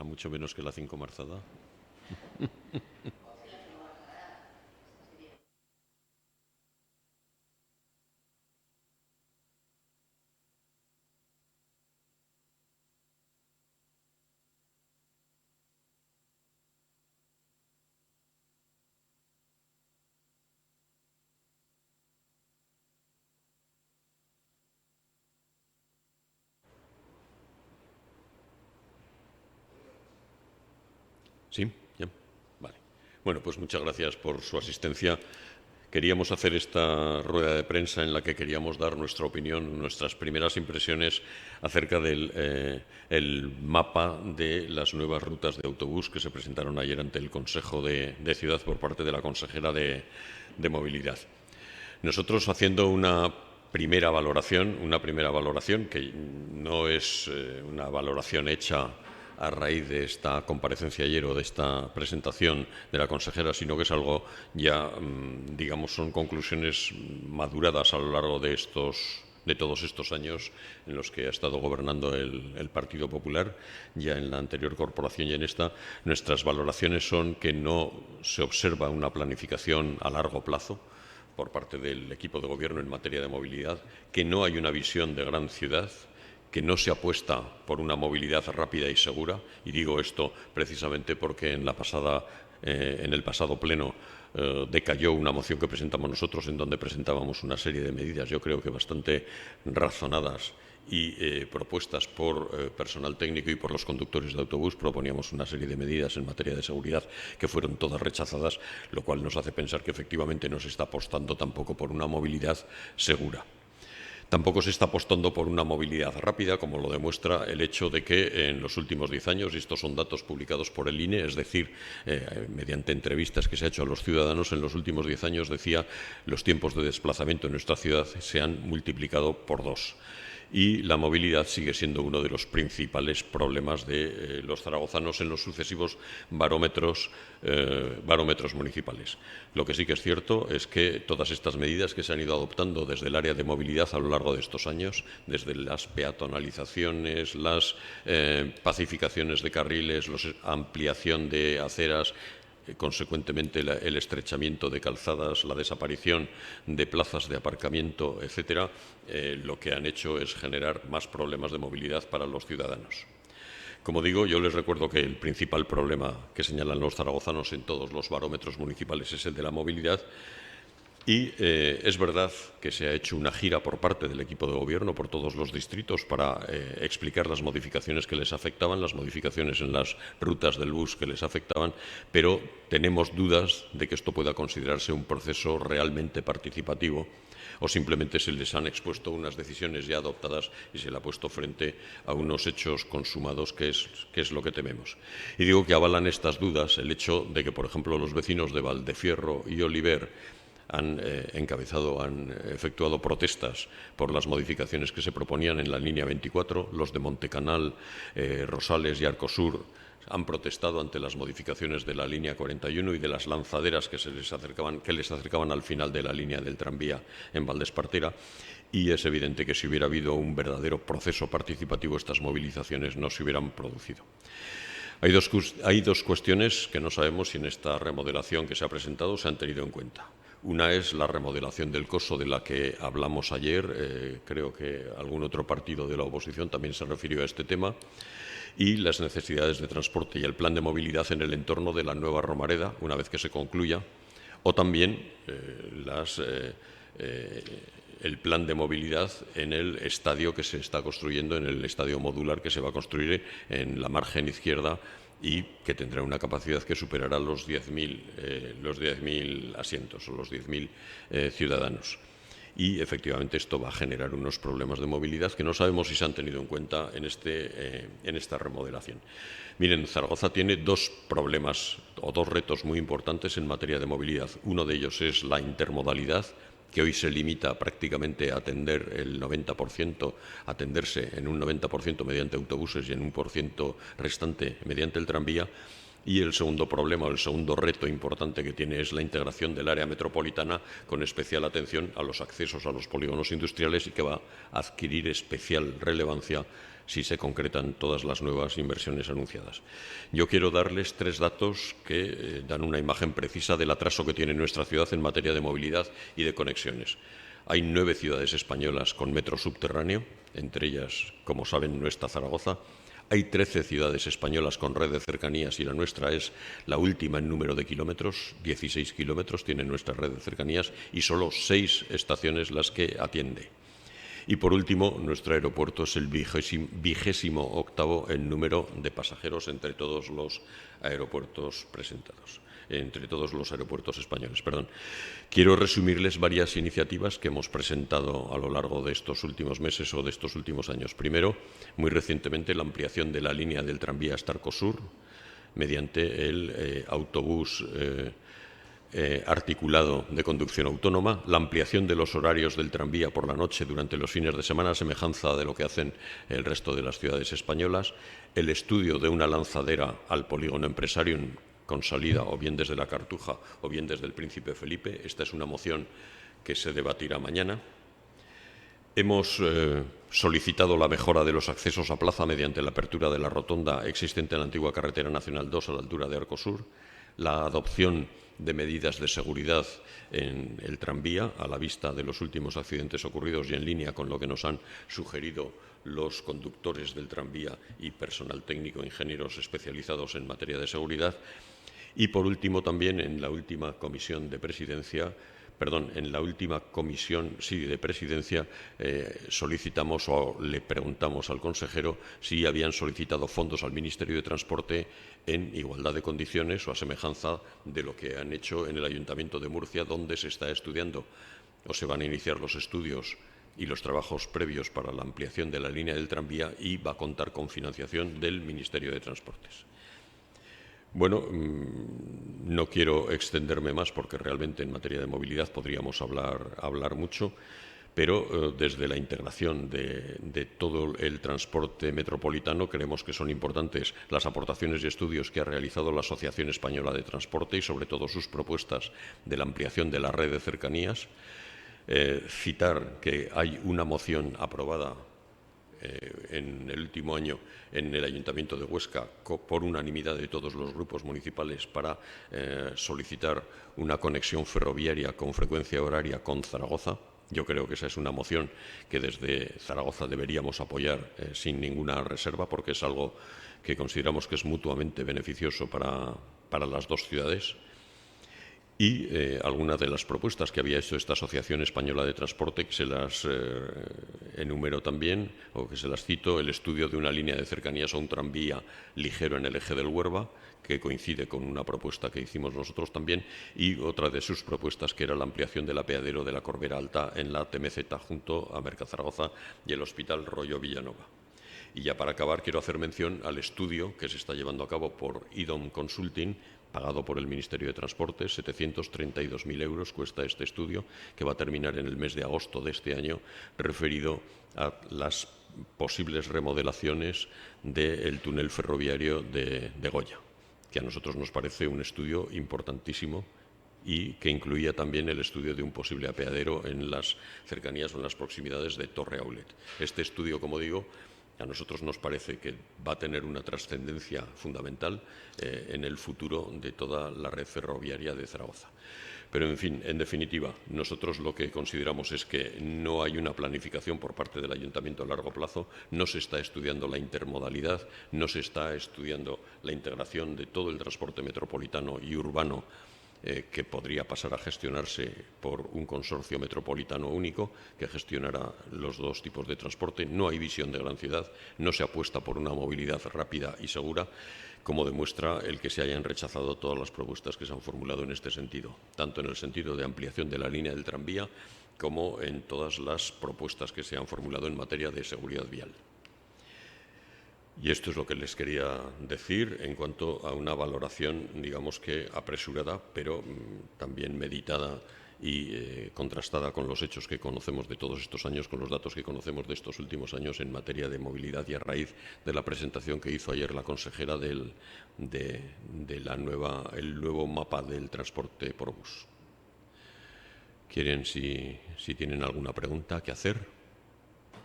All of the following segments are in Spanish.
a mucho menos que la 5 Marzada. Sí, ya. Vale. Bueno, pues muchas gracias por su asistencia. Queríamos hacer esta rueda de prensa en la que queríamos dar nuestra opinión, nuestras primeras impresiones acerca del el mapa de las nuevas rutas de autobús que se presentaron ayer ante el Consejo de Ciudad por parte de la consejera de Movilidad. Nosotros, haciendo una primera valoración que no es una valoración hecha a raíz de esta comparecencia ayer o de esta presentación de la consejera, sino que es algo ya, digamos, son conclusiones maduradas a lo largo de todos estos años en los que ha estado gobernando el Partido Popular, ya en la anterior corporación y en esta. Nuestras valoraciones son que no se observa una planificación a largo plazo por parte del equipo de gobierno en materia de movilidad, que no hay una visión de gran ciudad, que no se apuesta por una movilidad rápida y segura, y digo esto precisamente porque en el pasado pleno decayó una moción que presentamos nosotros en donde presentábamos una serie de medidas, yo creo que bastante razonadas y propuestas por personal técnico y por los conductores de autobús. Proponíamos una serie de medidas en materia de seguridad que fueron todas rechazadas, lo cual nos hace pensar que efectivamente no se está apostando tampoco por una movilidad segura. Tampoco se está apostando por una movilidad rápida, como lo demuestra el hecho de que en los últimos 10 años, y estos son datos publicados por el INE, es decir, mediante entrevistas que se ha hecho a los ciudadanos, en los últimos 10 años, decía, los tiempos de desplazamiento en nuestra ciudad se han multiplicado por 2. Y la movilidad sigue siendo uno de los principales problemas de los zaragozanos en los sucesivos barómetros municipales. Lo que sí que es cierto es que todas estas medidas que se han ido adoptando desde el área de movilidad a lo largo de estos años, desde las peatonalizaciones, las pacificaciones de carriles, la ampliación de aceras, consecuentemente el estrechamiento de calzadas, la desaparición de plazas de aparcamiento, etcétera, lo que han hecho es generar más problemas de movilidad para los ciudadanos. Como digo, yo les recuerdo que el principal problema que señalan los zaragozanos en todos los barómetros municipales es el de la movilidad. Y es verdad que se ha hecho una gira por parte del equipo de gobierno por todos los distritos para explicar las modificaciones que les afectaban, las modificaciones en las rutas del bus que les afectaban, pero tenemos dudas de que esto pueda considerarse un proceso realmente participativo, o simplemente se les han expuesto unas decisiones ya adoptadas y se le ha puesto frente a unos hechos consumados, que es lo que tememos. Y digo que avalan estas dudas el hecho de que, por ejemplo, los vecinos de Valdefierro y Oliver han efectuado protestas por las modificaciones que se proponían en la línea 24. Los de Montecanal, Rosales y Arcosur han protestado ante las modificaciones de la línea 41 y de las lanzaderas que les acercaban al final de la línea del tranvía en Valdespartera. Y es evidente que si hubiera habido un verdadero proceso participativo, estas movilizaciones no se hubieran producido. Hay dos cuestiones que no sabemos si en esta remodelación que se ha presentado se han tenido en cuenta. Una es la remodelación del coso, de la que hablamos ayer. Creo que algún otro partido de la oposición también se refirió a este tema. Y las necesidades de transporte y el plan de movilidad en el entorno de la nueva Romareda, una vez que se concluya. O también el plan de movilidad en el estadio que se está construyendo, en el estadio modular que se va a construir en la margen izquierda y que tendrá una capacidad que superará los 10.000 asientos o los 10.000 ciudadanos. Y efectivamente esto va a generar unos problemas de movilidad que no sabemos si se han tenido en cuenta en esta remodelación. Miren, Zaragoza tiene dos problemas o dos retos muy importantes en materia de movilidad. Uno de ellos es la intermodalidad, que hoy se limita prácticamente a atender el 90%, atenderse en un 90% mediante autobuses y en un % restante mediante el tranvía. Y el segundo problema, o el segundo reto importante que tiene es la integración del área metropolitana, con especial atención a los accesos a los polígonos industriales, y que va a adquirir especial relevancia si se concretan todas las nuevas inversiones anunciadas. Yo quiero darles 3 datos que dan una imagen precisa del atraso que tiene nuestra ciudad en materia de movilidad y de conexiones. Hay 9 ciudades españolas con metro subterráneo, entre ellas, como saben, no está Zaragoza. Hay 13 ciudades españolas con red de cercanías y la nuestra es la última en número de kilómetros, 16 kilómetros tiene nuestra red de cercanías y solo 6 estaciones las que atiende. Y por último, nuestro aeropuerto es el 28º en número de pasajeros entre todos los aeropuertos presentados, entre todos los aeropuertos españoles. Quiero resumirles varias iniciativas que hemos presentado a lo largo de estos últimos meses o de estos últimos años. Primero, muy recientemente, la ampliación de la línea del tranvía hasta Arcosur mediante el autobús articulado de conducción autónoma, la ampliación de los horarios del tranvía por la noche durante los fines de semana, a semejanza de lo que hacen el resto de las ciudades españolas, el estudio de una lanzadera al polígono Empresarium con salida o bien desde la Cartuja o bien desde el Príncipe Felipe. Esta es una moción que se debatirá mañana. Hemos solicitado la mejora de los accesos a plaza mediante la apertura de la rotonda existente en la antigua carretera nacional 2 a la altura de Arcosur, la adopción de medidas de seguridad en el tranvía a la vista de los últimos accidentes ocurridos y en línea con lo que nos han sugerido los conductores del tranvía y personal técnico, ingenieros especializados en materia de seguridad. Y, por último, también en la última comisión de presidencia, solicitamos o le preguntamos al consejero si habían solicitado fondos al Ministerio de Transporte en igualdad de condiciones o a semejanza de lo que han hecho en el Ayuntamiento de Murcia, donde se está estudiando o se van a iniciar los estudios y los trabajos previos para la ampliación de la línea del tranvía y va a contar con financiación del Ministerio de Transportes. Bueno, no quiero extenderme más porque realmente en materia de movilidad podríamos hablar mucho, pero desde la integración de todo el transporte metropolitano creemos que son importantes las aportaciones y estudios que ha realizado la Asociación Española de Transporte y sobre todo sus propuestas de la ampliación de la red de cercanías. Citar que hay una moción aprobada en el último año en el Ayuntamiento de Huesca por unanimidad de todos los grupos municipales para solicitar una conexión ferroviaria con frecuencia horaria con Zaragoza. Yo creo que esa es una moción que desde Zaragoza deberíamos apoyar sin ninguna reserva, porque es algo que consideramos que es mutuamente beneficioso para las dos ciudades. Y algunas de las propuestas que había hecho esta Asociación Española de Transporte, que se las enumero también, o que se las cito: el estudio de una línea de cercanías o un tranvía ligero en el eje del Huerva, que coincide con una propuesta que hicimos nosotros también, y otra de sus propuestas, que era la ampliación del apeadero de la Corbera Alta en la TMZ junto a Mercazaragoza y el Hospital Rollo Villanova. Y ya para acabar, quiero hacer mención al estudio que se está llevando a cabo por IDOM Consulting, pagado por el Ministerio de Transportes. 732.000 euros cuesta este estudio, que va a terminar en el mes de agosto de este año, referido a las posibles remodelaciones del túnel ferroviario de Goya, que a nosotros nos parece un estudio importantísimo y que incluía también el estudio de un posible apeadero en las cercanías o en las proximidades de Torre Aulet. Este estudio, como digo, a nosotros nos parece que va a tener una trascendencia fundamental en el futuro de toda la red ferroviaria de Zaragoza. Pero, en fin, en definitiva, nosotros lo que consideramos es que no hay una planificación por parte del Ayuntamiento a largo plazo, no se está estudiando la intermodalidad, no se está estudiando la integración de todo el transporte metropolitano y urbano que podría pasar a gestionarse por un consorcio metropolitano único que gestionará los dos tipos de transporte. No hay visión de gran ciudad, no se apuesta por una movilidad rápida y segura, como demuestra el que se hayan rechazado todas las propuestas que se han formulado en este sentido, tanto en el sentido de ampliación de la línea del tranvía como en todas las propuestas que se han formulado en materia de seguridad vial. Y esto es lo que les quería decir en cuanto a una valoración, digamos que apresurada, pero también meditada y contrastada con los hechos que conocemos de todos estos años, con los datos que conocemos de estos últimos años en materia de movilidad, y a raíz de la presentación que hizo ayer la consejera del nuevo mapa del transporte por bus. ¿Quieren, si tienen alguna pregunta que hacer?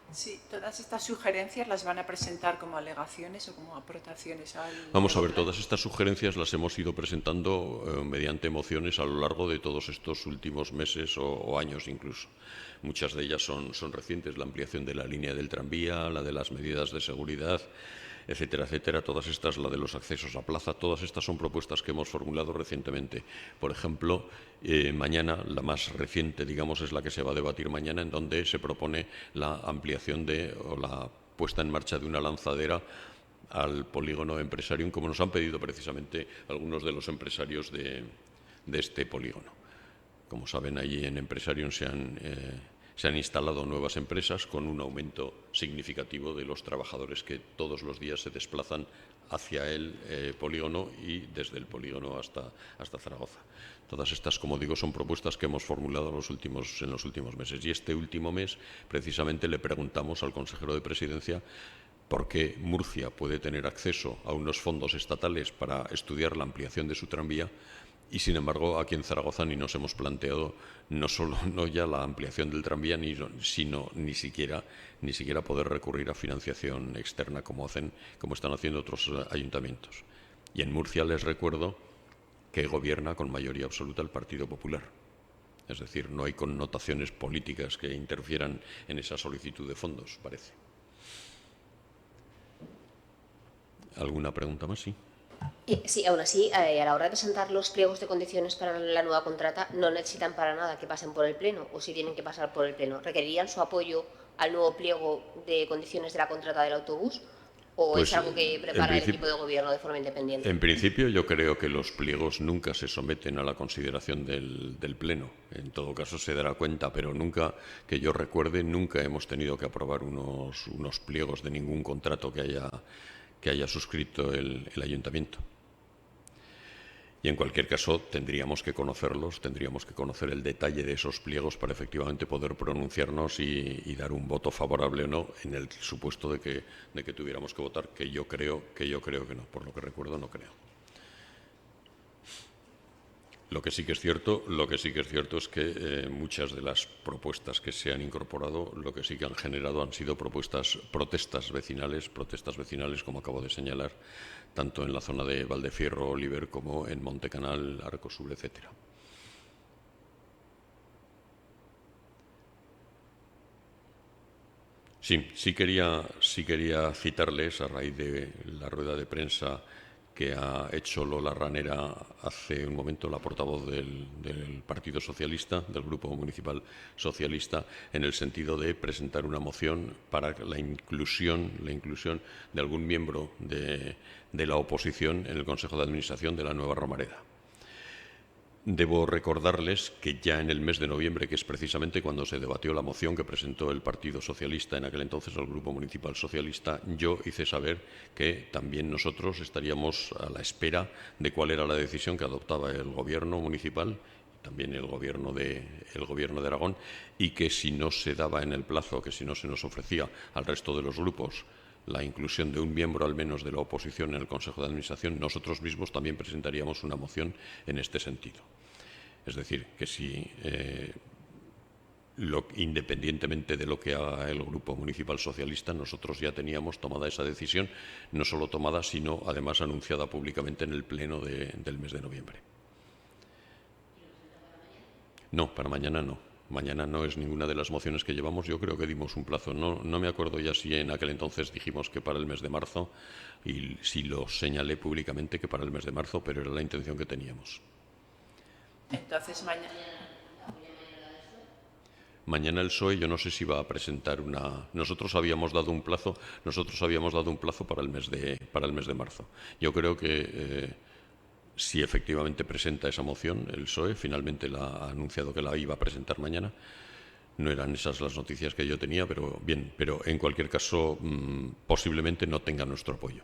Sí, todas estas sugerencias las van a presentar como alegaciones o como aportaciones al... Vamos a ver, todas estas sugerencias las hemos ido presentando mediante mociones a lo largo de todos estos últimos meses o años incluso. Muchas de ellas son recientes, la ampliación de la línea del tranvía, la de las medidas de seguridad, etcétera, etcétera. Todas estas, la de los accesos a plaza, todas estas son propuestas que hemos formulado recientemente. Por ejemplo, mañana, la más reciente, digamos, es la que se va a debatir mañana, en donde se propone la ampliación o la puesta en marcha de una lanzadera al polígono Empresarium, como nos han pedido precisamente algunos de los empresarios de este polígono. Como saben, allí en Empresarium se han instalado nuevas empresas con un aumento significativo de los trabajadores que todos los días se desplazan hacia el polígono y desde el polígono hasta Zaragoza. Todas estas, como digo, son propuestas que hemos formulado en los últimos meses. Y este último mes, precisamente, le preguntamos al consejero de Presidencia por qué Murcia puede tener acceso a unos fondos estatales para estudiar la ampliación de su tranvía y, sin embargo, aquí en Zaragoza ni nos hemos planteado no ya la ampliación del tranvía, sino ni siquiera poder recurrir a financiación externa como están haciendo otros ayuntamientos. Y en Murcia les recuerdo que gobierna con mayoría absoluta el Partido Popular. Es decir, no hay connotaciones políticas que interfieran en esa solicitud de fondos, parece. ¿Alguna pregunta más? Sí. Sí, aún así, a la hora de presentar los pliegos de condiciones para la nueva contrata, no necesitan para nada que pasen por el Pleno, o si tienen que pasar por el Pleno. ¿Requerirían su apoyo al nuevo pliego de condiciones de la contrata del autobús? ¿O pues, es algo que prepara el equipo de gobierno de forma independiente? En principio, yo creo que los pliegos nunca se someten a la consideración del Pleno. En todo caso, se dará cuenta, pero nunca, que yo recuerde, nunca hemos tenido que aprobar unos pliegos de ningún contrato que haya suscrito el ayuntamiento. Y en cualquier caso tendríamos que conocerlos, tendríamos que conocer el detalle de esos pliegos para efectivamente poder pronunciarnos y dar un voto favorable o no, en el supuesto de que tuviéramos que votar, que yo creo que no, por lo que recuerdo no creo. Lo que sí que es cierto es que muchas de las propuestas que se han incorporado, lo que sí que han generado han sido protestas vecinales, como acabo de señalar, tanto en la zona de Valdefierro, Oliver, como en Montecanal, Arcosur, etcétera. Sí quería citarles, a raíz de la rueda de prensa que ha hecho Lola Ranera hace un momento, la portavoz del Partido Socialista, del Grupo Municipal Socialista, en el sentido de presentar una moción para la inclusión de algún miembro de la oposición en el Consejo de Administración de la Nueva Romareda. Debo recordarles que ya en el mes de noviembre, que es precisamente cuando se debatió la moción que presentó el Partido Socialista, en aquel entonces el Grupo Municipal Socialista, yo hice saber que también nosotros estaríamos a la espera de cuál era la decisión que adoptaba el Gobierno municipal, también el Gobierno de Aragón, y que si no se daba en el plazo, que si no se nos ofrecía al resto de los grupos la inclusión de un miembro al menos de la oposición en el Consejo de Administración, nosotros mismos también presentaríamos una moción en este sentido. Es decir, que si, independientemente de lo que haga el Grupo Municipal Socialista, nosotros ya teníamos tomada esa decisión, no solo tomada, sino además anunciada públicamente en el Pleno del mes de noviembre. No, para mañana no. Mañana no es ninguna de las mociones que llevamos. Yo creo que dimos un plazo. No me acuerdo ya si en aquel entonces dijimos que para el mes de marzo, y si lo señalé públicamente que para el mes de marzo, pero era la intención que teníamos. Entonces mañana el PSOE, yo no sé si va a presentar una. Nosotros habíamos dado un plazo para el mes de marzo. Yo creo que si efectivamente presenta esa moción, el PSOE finalmente ha anunciado que la iba a presentar mañana. No eran esas las noticias que yo tenía, pero bien, pero en cualquier caso posiblemente no tenga nuestro apoyo.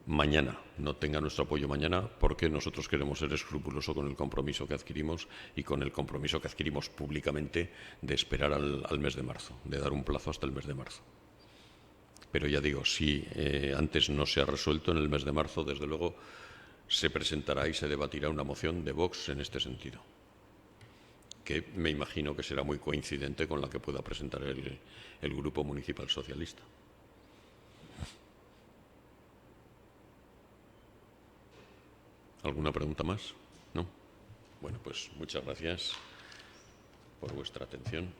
mañana, no tenga nuestro apoyo mañana, porque nosotros queremos ser escrupulosos con el compromiso que adquirimos y con el compromiso que adquirimos públicamente de esperar al mes de marzo, de dar un plazo hasta el mes de marzo. Pero ya digo, si antes no se ha resuelto en el mes de marzo, desde luego se presentará y se debatirá una moción de Vox en este sentido, que me imagino que será muy coincidente con la que pueda presentar el Grupo Municipal Socialista. ¿Alguna pregunta más? ¿No? Bueno, pues muchas gracias por vuestra atención.